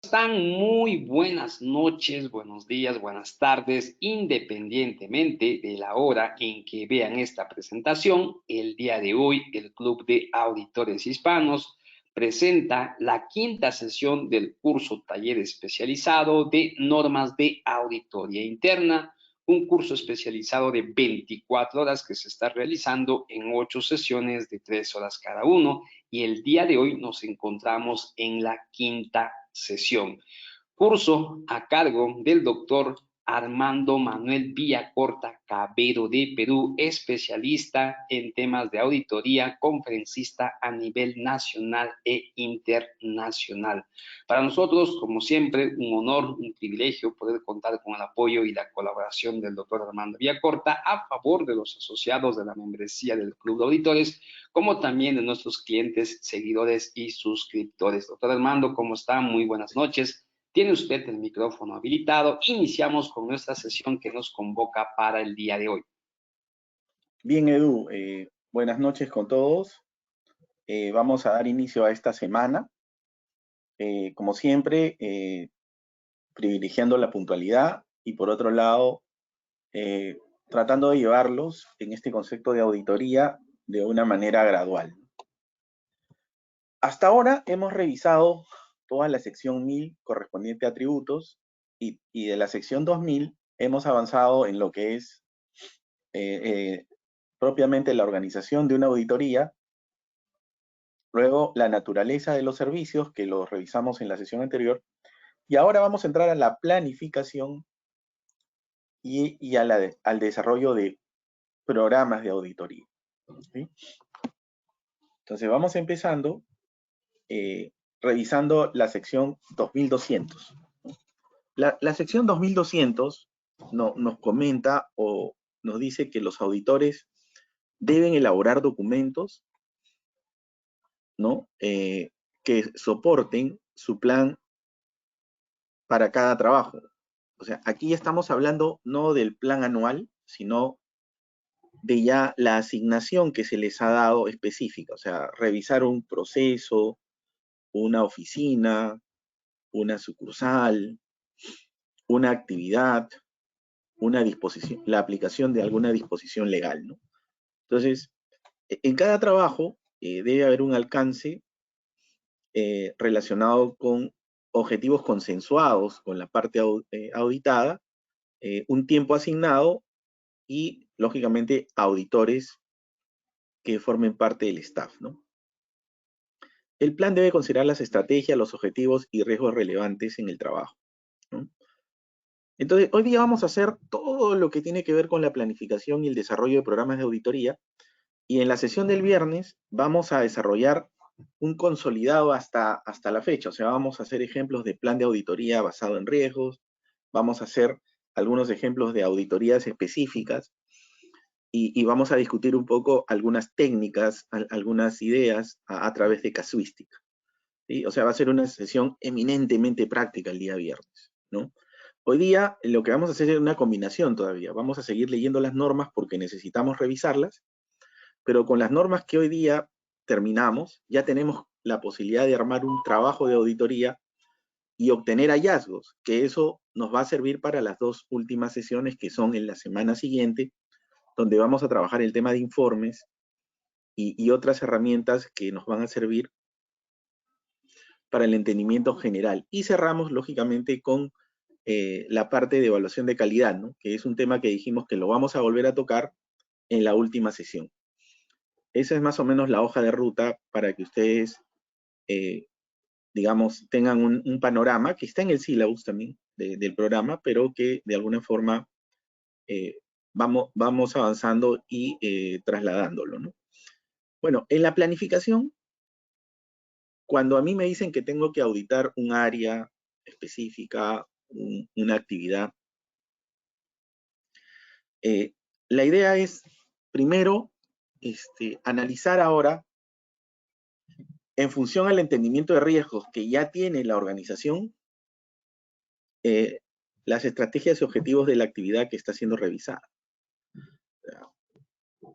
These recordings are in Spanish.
Están muy buenas noches, buenos días, buenas tardes, independientemente de la hora en que vean esta presentación. El día de hoy, el Club de Auditores Hispanos presenta la quinta sesión del curso taller especializado de normas de auditoría interna, un curso especializado de 24 horas que se está realizando en 8 sesiones de 3 horas cada uno, y el día de hoy nos encontramos en la quinta sesión. Curso a cargo del doctor Armando Manuel Villacorta Cabero de Perú, especialista en temas de auditoría, conferencista a nivel nacional e internacional. Para nosotros, como siempre, un honor, un privilegio poder contar con el apoyo y la colaboración del doctor Armando Villacorta a favor de los asociados de la membresía del Club de Auditores, como también de nuestros clientes, seguidores y suscriptores. Doctor Armando, ¿cómo está? Muy buenas noches. Tiene usted el micrófono habilitado. Iniciamos con nuestra sesión que nos convoca para el día de hoy. Bien, Edu, buenas noches con todos. Vamos a dar inicio a esta semana. Como siempre, privilegiando la puntualidad y por otro lado, tratando de llevarlos en este concepto de auditoría de una manera gradual. Hasta ahora hemos revisado toda la sección 1000 correspondiente a tributos y de la sección 2000 hemos avanzado en lo que es propiamente la organización de una auditoría. Luego, la naturaleza de los servicios, que los revisamos en la sesión anterior. Y ahora vamos a entrar a la planificación y al desarrollo de programas de auditoría. ¿Sí? Entonces, vamos empezando revisando la sección 2200. La sección 2200 nos comenta o nos dice que los auditores deben elaborar documentos, ¿no? Que soporten su plan para cada trabajo. O sea, aquí estamos hablando no del plan anual, sino de ya la asignación que se les ha dado específica. O sea, revisar un proceso, una oficina, una sucursal, una actividad, una disposición, la aplicación de alguna disposición legal, ¿no? Entonces, en cada trabajo debe haber un alcance relacionado con objetivos consensuados con la parte auditada, un tiempo asignado y, lógicamente, auditores que formen parte del staff, ¿no? El plan debe considerar las estrategias, los objetivos y riesgos relevantes en el trabajo, ¿no? Entonces, hoy día vamos a hacer todo lo que tiene que ver con la planificación y el desarrollo de programas de auditoría, y en la sesión del viernes vamos a desarrollar un consolidado hasta la fecha. O sea, vamos a hacer ejemplos de plan de auditoría basado en riesgos, vamos a hacer algunos ejemplos de auditorías específicas, y vamos a discutir un poco algunas técnicas, algunas ideas a través de casuística, ¿sí? O sea, va a ser una sesión eminentemente práctica el día viernes, ¿no? Hoy día lo que vamos a hacer es una combinación todavía. Vamos a seguir leyendo las normas porque necesitamos revisarlas, pero con las normas que hoy día terminamos, ya tenemos la posibilidad de armar un trabajo de auditoría y obtener hallazgos, que eso nos va a servir para las dos últimas sesiones que son en la semana siguiente, donde vamos a trabajar el tema de informes y otras herramientas que nos van a servir para el entendimiento general. Y cerramos, lógicamente, con la parte de evaluación de calidad, ¿no? Que es un tema que dijimos que lo vamos a volver a tocar en la última sesión. Esa es más o menos la hoja de ruta para que ustedes, digamos, tengan un panorama que está en el syllabus también del programa, pero que de alguna forma vamos avanzando y trasladándolo, ¿no? Bueno, en la planificación, cuando a mí me dicen que tengo que auditar un área específica, una actividad, la idea es, primero, analizar ahora, en función al entendimiento de riesgos que ya tiene la organización, las estrategias y objetivos de la actividad que está siendo revisada.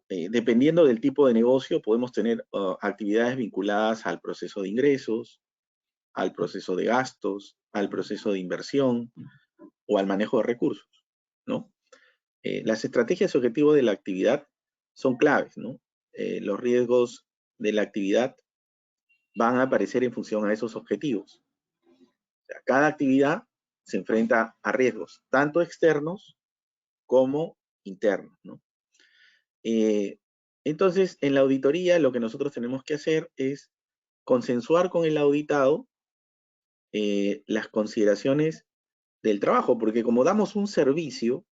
Dependiendo del tipo de negocio, podemos tener actividades vinculadas al proceso de ingresos, al proceso de gastos, al proceso de inversión o al manejo de recursos, ¿no? Las estrategias objetivos de la actividad son claves, ¿no? Los riesgos de la actividad van a aparecer en función a esos objetivos. O sea, cada actividad se enfrenta a riesgos, tanto externos como internos, ¿no? Entonces, en la auditoría lo que nosotros tenemos que hacer es consensuar con el auditado las consideraciones del trabajo, porque como damos un servicio,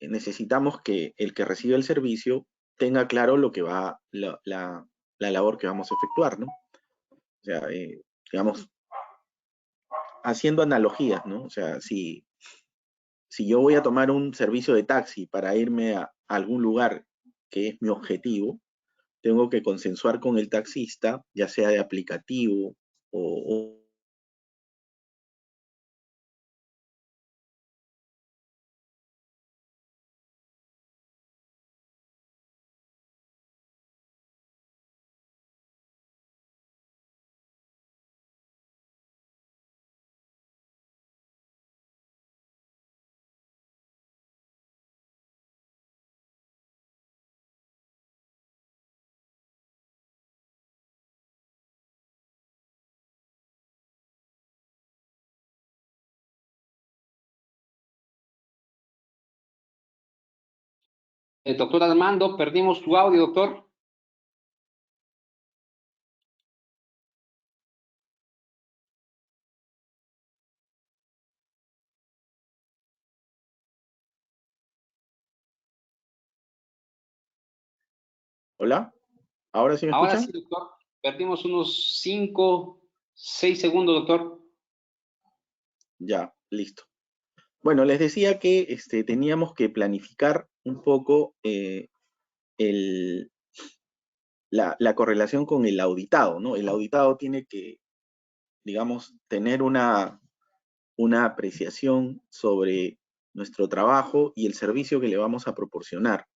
necesitamos que el que recibe el servicio tenga claro lo que va, la labor que vamos a efectuar, ¿no? O sea, digamos, haciendo analogías, ¿no? O sea, si yo voy a tomar un servicio de taxi para irme a algún lugar que es mi objetivo, tengo que consensuar con el taxista, ya sea de aplicativo o Doctor Armando, perdimos su audio, doctor. ¿Hola? ¿Ahora sí me Ahora sí, escuchan? doctor. Perdimos unos 5, 6 segundos, doctor. Ya, listo. Bueno, les decía que teníamos que planificar un poco la correlación con el auditado, ¿no? El auditado tiene que, digamos, tener una apreciación sobre nuestro trabajo y el servicio que le vamos a proporcionar.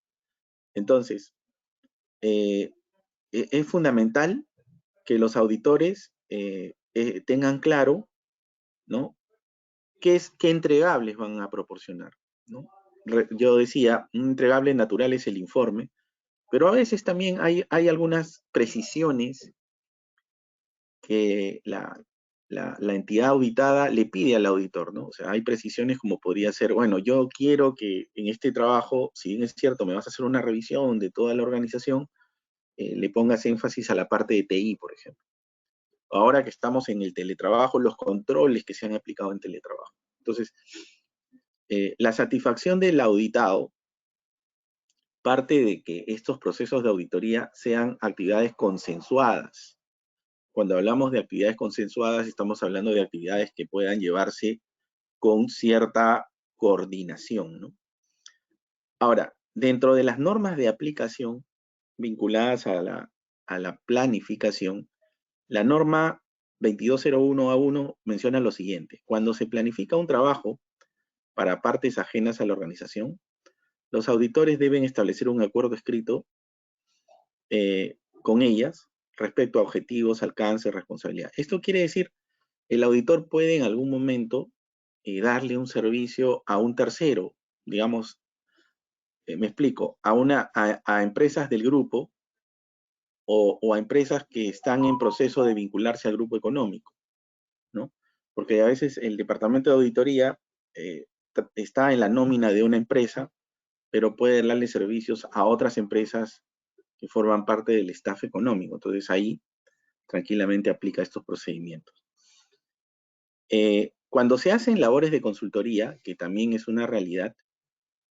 Entonces, es fundamental que los auditores tengan claro, ¿no? ¿Qué entregables van a proporcionar? ¿No? Yo decía, un entregable natural es el informe, pero a veces también hay algunas precisiones que la entidad auditada le pide al auditor, ¿no? O sea, hay precisiones como podría ser, bueno, yo quiero que en este trabajo, si bien es cierto, me vas a hacer una revisión de toda la organización, le pongas énfasis a la parte de TI, por ejemplo. Ahora que estamos en el teletrabajo, los controles que se han aplicado en teletrabajo. Entonces, la satisfacción del auditado parte de que estos procesos de auditoría sean actividades consensuadas. Cuando hablamos de actividades consensuadas, estamos hablando de actividades que puedan llevarse con cierta coordinación, ¿no? Ahora, dentro de las normas de aplicación vinculadas a la planificación, la norma 2201A1 menciona lo siguiente: cuando se planifica un trabajo para partes ajenas a la organización, los auditores deben establecer un acuerdo escrito con ellas respecto a objetivos, alcance, responsabilidad. Esto quiere decir, el auditor puede en algún momento darle un servicio a un tercero, digamos, me explico, a empresas del grupo o a empresas que están en proceso de vincularse al grupo económico, ¿no? Porque a veces el departamento de auditoría está en la nómina de una empresa, pero puede darle servicios a otras empresas que forman parte del staff económico. Entonces ahí tranquilamente aplica estos procedimientos. Cuando se hacen labores de consultoría, que también es una realidad,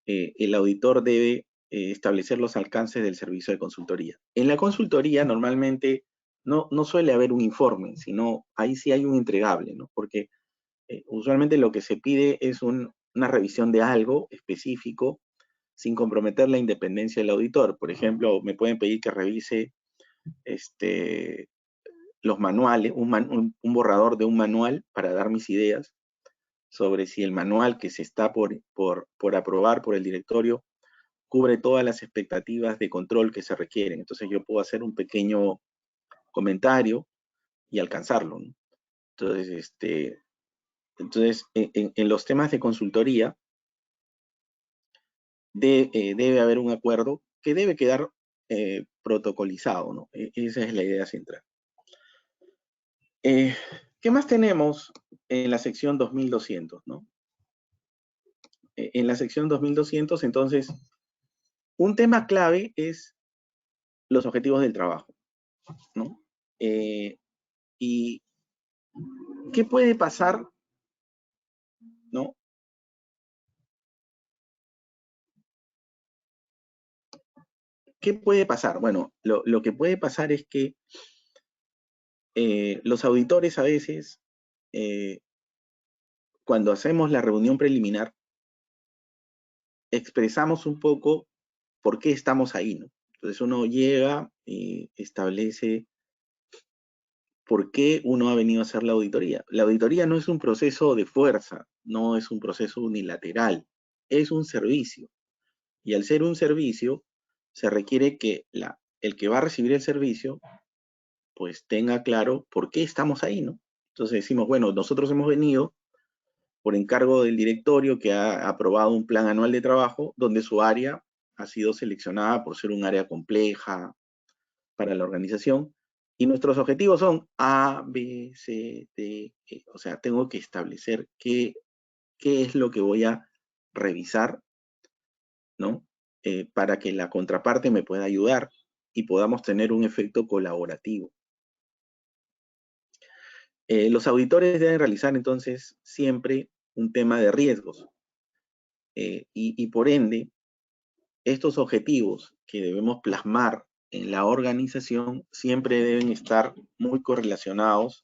el auditor debe establecer los alcances del servicio de consultoría. En la consultoría normalmente no suele haber un informe, sino ahí sí hay un entregable, ¿no? Porque usualmente lo que se pide es una revisión de algo específico sin comprometer la independencia del auditor. Por ejemplo, me pueden pedir que revise los manuales, un borrador de un manual para dar mis ideas sobre si el manual que se está por aprobar por el directorio cubre todas las expectativas de control que se requieren. Entonces yo puedo hacer un pequeño comentario y alcanzarlo, ¿no? Entonces, en los temas de consultoría debe haber un acuerdo que debe quedar protocolizado, ¿no? Esa es la idea central. ¿Qué más tenemos en la sección 2200, ¿no? En la sección 2200, entonces, un tema clave es los objetivos del trabajo, ¿no? ¿Y qué puede pasar, ¿no? ¿Qué puede pasar? Bueno, lo que puede pasar es que los auditores a veces, cuando hacemos la reunión preliminar, expresamos un poco por qué estamos ahí, ¿no? Entonces uno llega y establece por qué uno ha venido a hacer la auditoría. La auditoría no es un proceso de fuerza, no es un proceso unilateral, es un servicio. Y al ser un servicio, se requiere que el que va a recibir el servicio, pues tenga claro por qué estamos ahí, ¿no? Entonces decimos, bueno, nosotros hemos venido por encargo del directorio que ha aprobado un plan anual de trabajo donde su área ha sido seleccionada por ser un área compleja para la organización y nuestros objetivos son A, B, C, D, E. O sea, tengo que establecer qué es lo que voy a revisar, ¿no? Para que la contraparte me pueda ayudar y podamos tener un efecto colaborativo. Los auditores deben realizar entonces siempre un tema de riesgos y por ende estos objetivos que debemos plasmar en la organización siempre deben estar muy correlacionados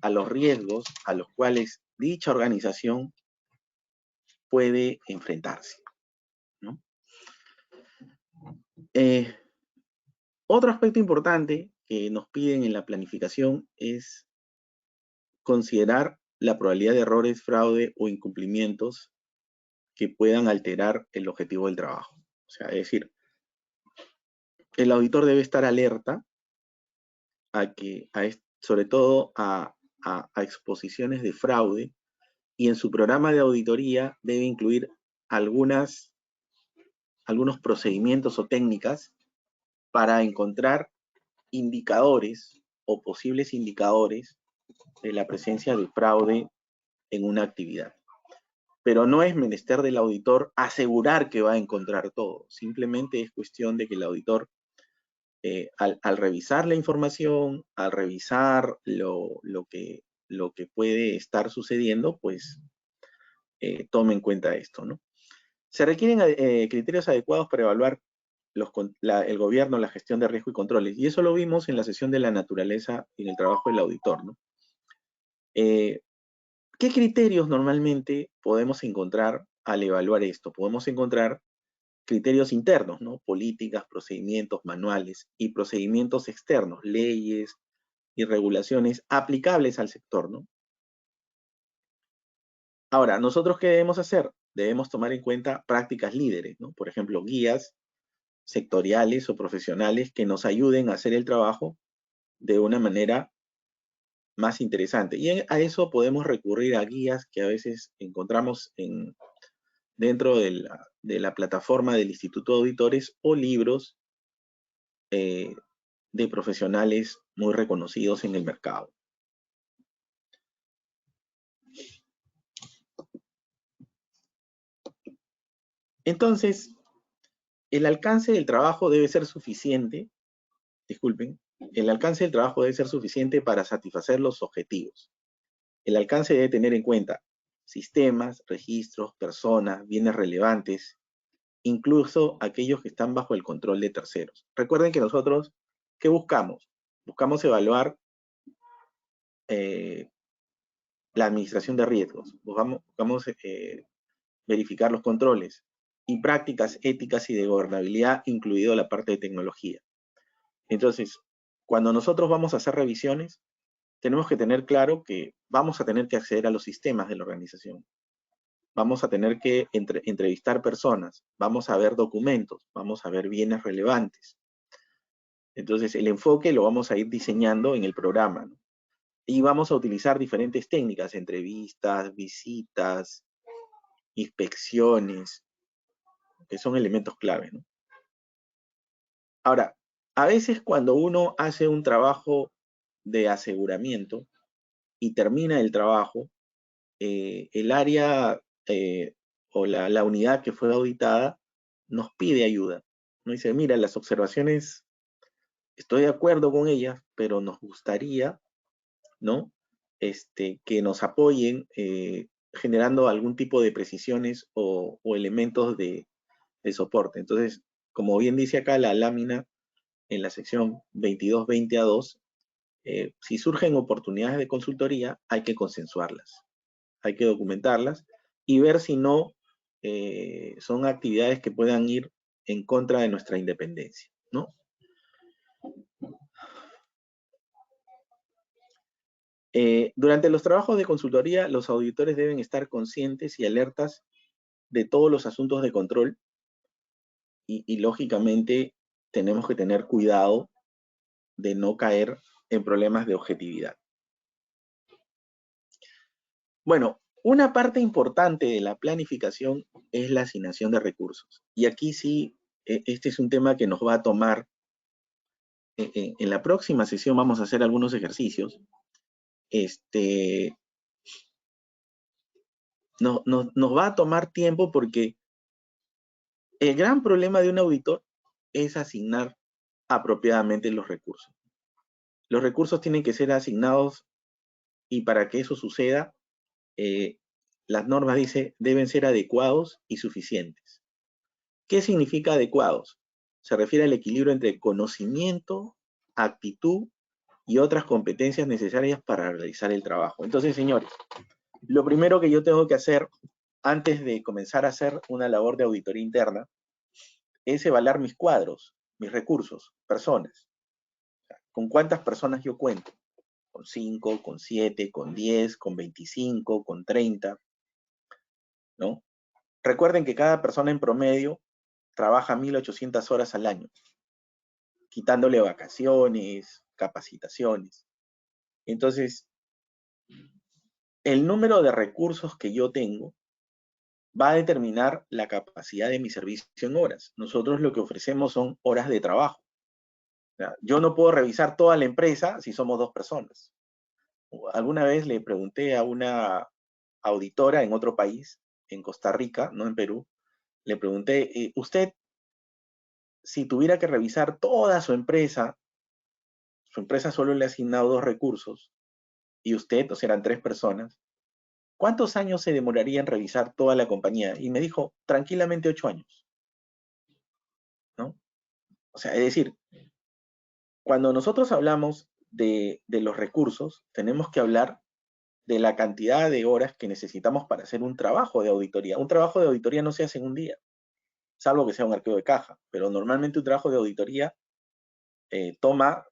a los riesgos a los cuales dicha organización puede enfrentarse, ¿no? Otro aspecto importante que nos piden en la planificación es considerar la probabilidad de errores, fraude o incumplimientos que puedan alterar el objetivo del trabajo. O sea, es decir, el auditor debe estar alerta sobre todo a exposiciones de fraude y en su programa de auditoría debe incluir algunos procedimientos o técnicas para encontrar indicadores o posibles indicadores de la presencia de fraude en una actividad. Pero no es menester del auditor asegurar que va a encontrar todo. Simplemente es cuestión de que el auditor, al revisar la información, al revisar lo que puede estar sucediendo, pues tome en cuenta esto, ¿no? Se requieren criterios adecuados para evaluar el gobierno, la gestión de riesgo y controles. Y eso lo vimos en la sesión de la naturaleza en el trabajo del auditor, ¿no? ¿Qué criterios normalmente podemos encontrar al evaluar esto? Podemos encontrar criterios internos, ¿no? Políticas, procedimientos, manuales y procedimientos externos, leyes y regulaciones aplicables al sector, ¿no? Ahora, ¿nosotros qué debemos hacer? Debemos tomar en cuenta prácticas líderes, ¿no? Por ejemplo, guías sectoriales o profesionales que nos ayuden a hacer el trabajo de una manera más interesante. Y a eso podemos recurrir a guías que a veces encontramos dentro de la plataforma del Instituto de Auditores o libros de profesionales muy reconocidos en el mercado. Entonces, el alcance del trabajo debe ser suficiente, el alcance del trabajo debe ser suficiente para satisfacer los objetivos. El alcance debe tener en cuenta sistemas, registros, personas, bienes relevantes, incluso aquellos que están bajo el control de terceros. Recuerden que nosotros, ¿qué buscamos? Buscamos evaluar la administración de riesgos, buscamos verificar los controles y prácticas éticas y de gobernabilidad, incluido la parte de tecnología. Entonces, cuando nosotros vamos a hacer revisiones, tenemos que tener claro que vamos a tener que acceder a los sistemas de la organización. Vamos a tener que entrevistar personas, vamos a ver documentos, vamos a ver bienes relevantes. Entonces, el enfoque lo vamos a ir diseñando en el programa, ¿no? Y vamos a utilizar diferentes técnicas, entrevistas, visitas, inspecciones, que son elementos clave, ¿no? Ahora, a veces cuando uno hace un trabajo de aseguramiento y termina el trabajo, el área o la unidad que fue auditada nos pide ayuda. Nos dice, mira, las observaciones, estoy de acuerdo con ellas, pero nos gustaría, ¿no? Que nos apoyen generando algún tipo de precisiones o elementos de soporte. Entonces, como bien dice acá la lámina en la sección 2220A2, si surgen oportunidades de consultoría, hay que consensuarlas, hay que documentarlas y ver si no son actividades que puedan ir en contra de nuestra independencia, ¿no? Durante los trabajos de consultoría, los auditores deben estar conscientes y alertas de todos los asuntos de control y lógicamente tenemos que tener cuidado de no caer en problemas de objetividad. Bueno, una parte importante de la planificación es la asignación de recursos. Y aquí sí, este es un tema que nos va a tomar, en la próxima sesión vamos a hacer algunos ejercicios. Nos va a tomar tiempo porque el gran problema de un auditor es asignar apropiadamente los recursos. Los recursos tienen que ser asignados y para que eso suceda, las normas dicen deben ser adecuados y suficientes. ¿Qué significa adecuados? Se refiere al equilibrio entre conocimiento, actitud y otras competencias necesarias para realizar el trabajo. Entonces, señores, lo primero que yo tengo que hacer antes de comenzar a hacer una labor de auditoría interna es evaluar mis cuadros, mis recursos, personas. ¿Con cuántas personas yo cuento? ¿Con 5, con 7, con 10, con 25, con 30? ¿No? Recuerden que cada persona en promedio trabaja 1.800 horas al año, quitándole vacaciones, capacitaciones. Entonces, el número de recursos que yo tengo va a determinar la capacidad de mi servicio en horas. Nosotros lo que ofrecemos son horas de trabajo. Yo no puedo revisar toda la empresa si somos 2 personas. Alguna vez le pregunté a una auditora en otro país, en Costa Rica, no en Perú, le pregunté, usted, si tuviera que revisar toda su empresa solo le ha asignado 2 recursos, y usted, o sea, eran 3 personas, ¿cuántos años se demoraría en revisar toda la compañía? Y me dijo, tranquilamente 8 años, ¿no? O sea, es decir, cuando nosotros hablamos de los recursos, tenemos que hablar de la cantidad de horas que necesitamos para hacer un trabajo de auditoría. Un trabajo de auditoría no se hace en un día, salvo que sea un arqueo de caja, pero normalmente un trabajo de auditoría toma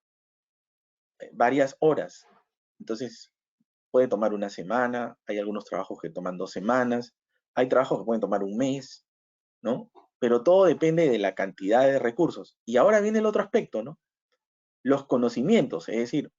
varias horas. Entonces, puede tomar una semana, hay algunos trabajos que toman 2 semanas, hay trabajos que pueden tomar un mes, ¿no? Pero todo depende de la cantidad de recursos. Y ahora viene el otro aspecto, ¿no? Los conocimientos, es decir,